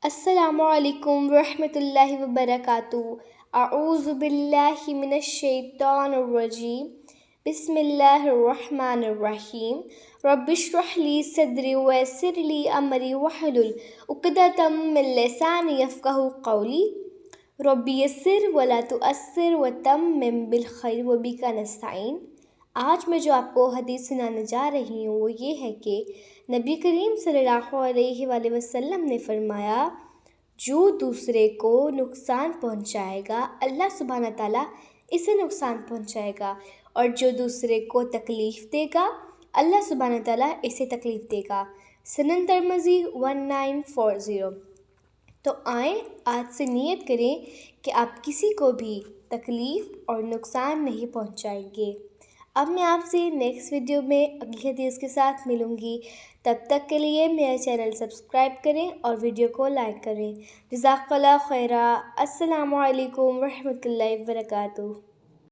السلام علیکم ورحمۃ اللہ وبرکاتہ۔ اعوذ باللہ من الشیطان الرجیم، بسم اللہ الرحمن الرحیم۔ رب اشرح لی صدری ویسر لی امری واحلل عقدۃ من لسانی یفقہوا قولی۔ رب یسر ولا تعسر وتمم بالخیر وبک نستعین۔ آج میں جو آپ کو حدیث سنانے جا رہی ہوں وہ یہ ہے کہ نبی کریم صلی اللہ علیہ وآلہ وسلم نے فرمایا، جو دوسرے کو نقصان پہنچائے گا اللہ سبحانہ تعالیٰ اسے نقصان پہنچائے گا، اور جو دوسرے کو تکلیف دے گا اللہ سبحانہ تعالیٰ اسے تکلیف دے گا۔ سنن ترمذی 1940۔ تو آئیں آج سے نیت کریں کہ آپ کسی کو بھی تکلیف اور نقصان نہیں پہنچائیں گے۔ اب میں آپ سے نیکسٹ ویڈیو میں اگلی حدیث کے ساتھ ملوں گی، تب تک کے لیے میرا چینل سبسکرائب کریں اور ویڈیو کو لائک کریں۔ جزاک اللہ خیرہ۔ السلام علیکم ورحمۃ اللہ وبرکاتہ۔